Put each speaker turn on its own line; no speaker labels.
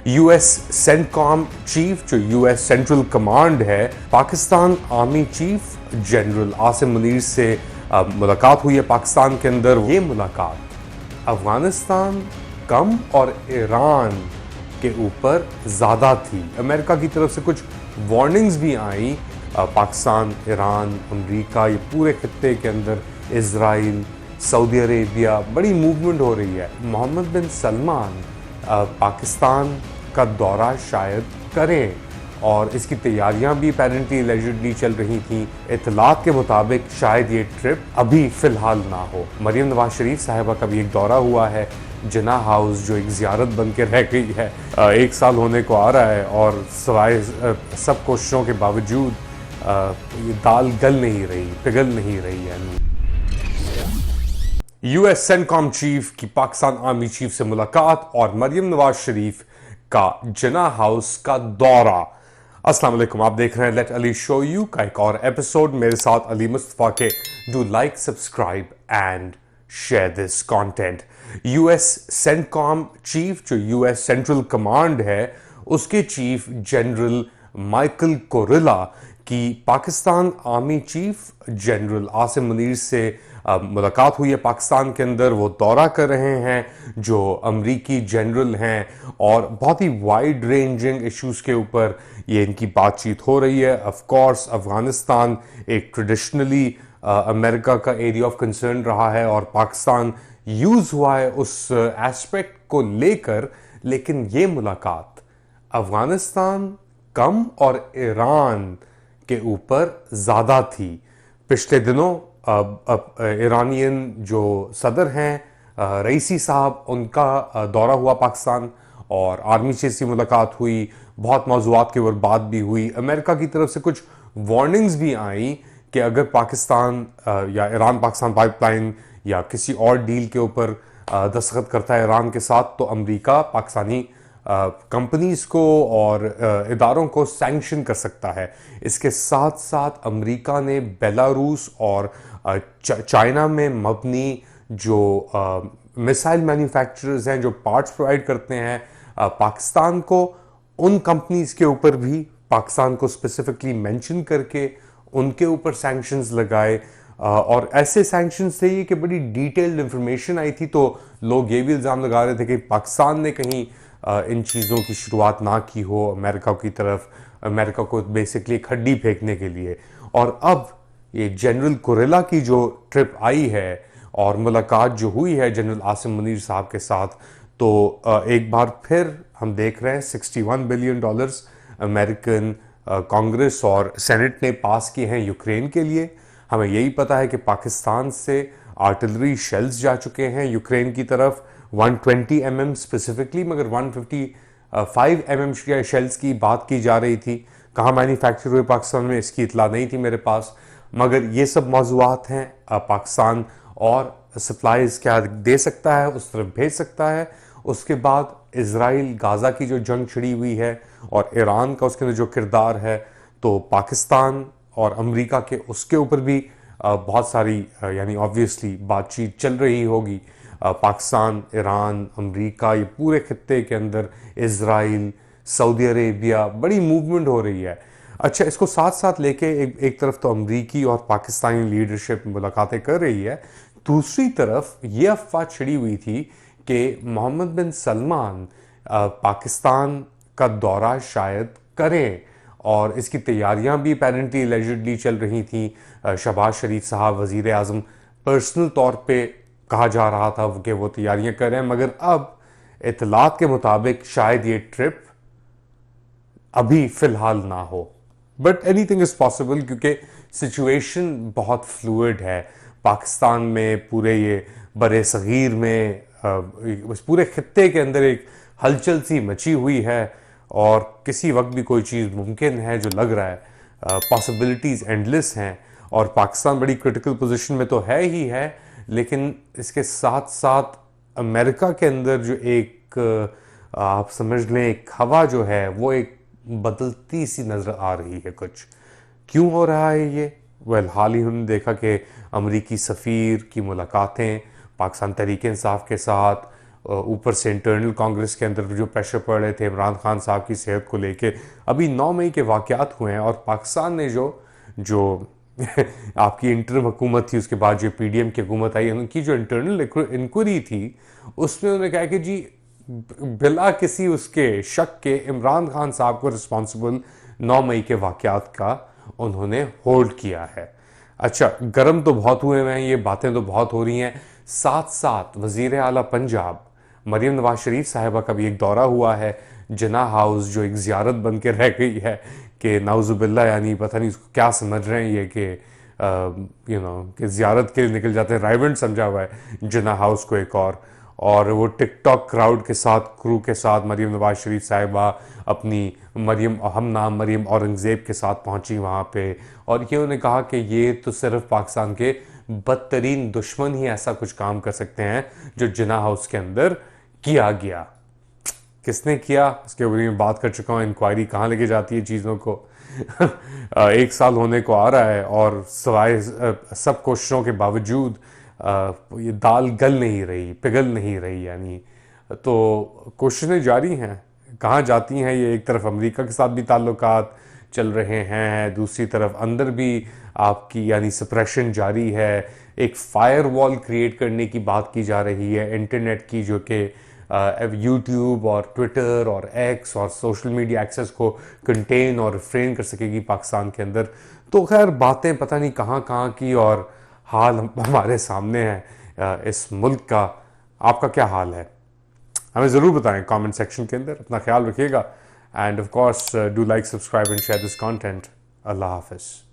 US CENTCOM chief जो US central command है, Pakistan army chief general Asim Munir से मुलाकात हुई है पाकिस्तान के अंदर। ये मुलाकात अफगानिस्तान कम और ईरान के ऊपर ज़्यादा थी। अमेरिका की तरफ से कुछ वार्निंग्स भी आई। पाकिस्तान, ईरान, अमेरिका, ये पूरे खित्ते के अंदर इजराइल, सऊदी अरेबिया, बड़ी मूवमेंट हो रही है। मोहम्मद बिन सलमान पाकिस्तान का दौरा शायद करें और इसकी तैयारियां भी अपेरेंटली एलिजिडली चल रही थी। इतलात के मुताबिक शायद ये ट्रिप अभी फ़िलहाल ना हो। मरियम नवाज शरीफ साहिबा का भी एक दौरा हुआ है जिना हाउस, जो एक ज़ियारत बन के रह गई है। 1 साल होने को आ रहा है और सवाए सब कोशिशों के बावजूद ये दाल गल नहीं रही, पिघल नहीं रही है। यूएस सेंटकॉम चीफ की पाकिस्तान आर्मी चीफ से मुलाकात और मरियम नवाज शरीफ का जिना हाउस का दौरा। अस्सलाम वालेकुम, आप देख रहे हैं लेट अली शो यू का एक और एपिसोड। मेरे साथ अली मुस्तफा के। Do like, subscribe and share this content. US CENTCOM chief जो यूएस सेंट्रल कमांड है, उसके चीफ जनरल माइकल कोरिला की Pakistan army chief general Asim Munir से मुलाकात हुई है पाकिस्तान के अंदर। वो दौरा कर रहे हैं जो अमरीकी जनरल हैं और बहुत ही वाइड रेंजिंग इश्यूज़ के ऊपर ये इनकी बातचीत हो रही है। ऑफ कोर्स अफगानिस्तान एक ट्रेडिशनली अमेरिका का एरिया ऑफ कंसर्न रहा है और पाकिस्तान यूज़ हुआ है उस एस्पेक्ट को लेकर, लेकिन ये मुलाकात अफगानिस्तान कम और ईरान के ऊपर ज़्यादा थी। पिछले दिनों ईरानियन जो सदर हैं रईसी साहब, उनका दौरा हुआ पाकिस्तान और आर्मी चीफ से मुलाकात हुई। बहुत मौज़ूआत के ऊपर बात भी हुई। अमेरिका की तरफ से कुछ वार्निंग्स भी आई कि अगर पाकिस्तान या ईरान पाकिस्तान पाइपलाइन या किसी और डील के ऊपर दस्तखत करता है ईरान के साथ, तो अमेरिका पाकिस्तानी कंपनीज को और इदारों को सैंक्शन कर सकता है। इसके साथ साथ अमेरिका ने बेलारूस और चाइना में मबनी जो मिसाइल मैन्युफैक्चरर्स हैं, जो पार्ट्स प्रोवाइड करते हैं पाकिस्तान को, उन कंपनीज के ऊपर भी पाकिस्तान को स्पेसिफिकली मेंशन करके उनके ऊपर सैंक्शंस लगाए। और ऐसे सैंक्शंस थे ये कि बड़ी डिटेल्ड इंफॉर्मेशन आई थी, तो लोग ये भी इल्ज़ाम लगा रहे थे कि पाकिस्तान ने कहीं इन चीज़ों की शुरुआत ना की हो अमेरिका की तरफ, अमेरिका को बेसिकली खड्डी फेंकने के लिए। और अब ये जनरल कोरिला की जो ट्रिप आई है और मुलाकात जो हुई है जनरल आसिम मुनीर साहब के साथ, तो एक बार फिर हम देख रहे हैं $61 बिलियन अमेरिकन कांग्रेस और सेनेट ने पास किए हैं यूक्रेन के लिए। हमें यही पता है कि पाकिस्तान से आर्टिलरी शेल्स जा चुके हैं यूक्रेन की तरफ, 120 mm स्पेसिफिकली, मगर 155 mm शेल्स की बात की जा रही थी। कहाँ मैन्युफैक्चर हुए पाकिस्तान में, इसकी इतला नहीं थी मेरे पास, मगर ये सब मौज़ूआत हैं। पाकिस्तान और सप्लाईज क्या दे सकता है, उस तरफ भेज सकता है। उसके बाद इजराइल गाज़ा की जो जंग छिड़ी हुई है और ईरान का उसके अंदर जो किरदार है, तो पाकिस्तान और अमेरिका के उसके ऊपर भी बहुत सारी यानी ऑब्वियसली बातचीत चल रही होगी। पाकिस्तान, ईरान, अमेरिका, ये पूरे खित्ते के अंदर इजराइल, सऊदी अरेबिया, बड़ी मूवमेंट हो रही है। अच्छा, इसको साथ साथ लेके एक तरफ तो अमेरिकी और पाकिस्तानी लीडरशिप मुलाकातें कर रही है, दूसरी तरफ ये अफवाह छिड़ी हुई थी कि मोहम्मद बिन सलमान पाकिस्तान का दौरा शायद करें और इसकी तैयारियां भी अपेरेंटली एलिजिडली चल रही थी। शहबाज शरीफ साहब वज़ीर आज़म पर्सनल तौर पे कहा जा रहा था कि वो तैयारियां कर रहे हैं, मगर अब इतलात के मुताबिक शायद ये ट्रिप अभी फ़िलहाल ना हो। बट एनीथिंग इज़ पॉसिबल क्योंकि सिचुएशन बहुत फ्लूइड है पाकिस्तान में, पूरे ये बरे सगीर में, इस पूरे खित्ते के अंदर एक हलचल सी मची हुई है और किसी वक्त भी कोई चीज़ मुमकिन है, जो लग रहा है पॉसिबिलिटीज़ एंडलेस हैं। और पाकिस्तान बड़ी क्रिटिकल पोजीशन में तो है ही है, लेकिन इसके साथ साथ अमेरिका के अंदर जो एक आप समझ लें एक हवा जो है, वो एक बदलती सी नज़र आ रही है। कुछ क्यों हो रहा है ये? हाल ही हमने देखा कि अमरीकी सफ़ीर की मुलाकातें पाकिस्तान तहरीक इंसाफ के साथ ऊपर से इंटरनल कांग्रेस के अंदर जो प्रेशर पड़ रहे थे इमरान खान साहब की सेहत को लेके। अभी 9 मई के वाक़यात हुए हैं और पाकिस्तान ने जो आपकी इंटरम हुकूमत थी, उसके बाद जो पीडीएम की हुकूमत आई, उनकी जो इंटरनल इंक्वायरी थी उसमें उन्होंने कहा कि जी बिला किसी उसके शक के इमरान खान साहब को रिस्पॉन्सिबल 9 मई के वाक़यात का उन्होंने होल्ड किया है। अच्छा, गर्म तो बहुत हुए हैं, ये बातें तो बहुत हो रही हैं। साथ साथ वज़ीर आला पंजाब मरीम नवाज शरीफ साहिबा का भी एक दौरा हुआ है जिना हाउस, जो एक ज़ियारत बन के रह गई है कि नाउजुबिल्ला, यानी पता नहीं उसको क्या समझ रहे हैं ये कि कि ज़ियारत के लिए निकल जाते हैं। राइवेंट समझा हुआ है जिना हाउस को एक और वो टिकटॉक क्राउड के साथ, क्रू के साथ मरीम नवाज शरीफ साहिबा अपनी मरीम हम नाम मरीम औरंगज़ेब के साथ पहुंची वहाँ पे, और ये उन्होंने कहा कि ये तो सिर्फ पाकिस्तान के बदतरीन दुश्मन ही ऐसा कुछ काम कर सकते हैं जो जिना हाउस के अंदर किया गया। किसने किया इसके बारे में बात कर चुका हूँ। इंक्वायरी कहाँ लेके जाती है चीज़ों को। 1 साल होने को आ रहा है और सवाए सब कोशिशों के बावजूद ये दाल गल नहीं रही, पिघल नहीं रही, यानी तो कोशिशें जारी हैं। कहाँ जाती हैं ये? एक तरफ अमेरिका के साथ भी ताल्लुकात चल रहे हैं, दूसरी तरफ अंदर भी आपकी यानी सप्रेशन जारी है। एक फायर वॉल क्रिएट करने की बात की जा रही है इंटरनेट की, जो कि यूट्यूब और ट्विटर और एक्स और सोशल मीडिया एक्सेस को कंटेन और रिफ्रेन कर सकेगी पाकिस्तान के अंदर। तो खैर बातें पता नहीं कहाँ कहाँ की, और हाल हमारे सामने है इस मुल्क का। आपका क्या हाल है हमें ज़रूर बताएं कमेंट सेक्शन के अंदर। अपना ख्याल रखिएगा and of course do like, subscribe and share this content. अल्लाह हाफिज़।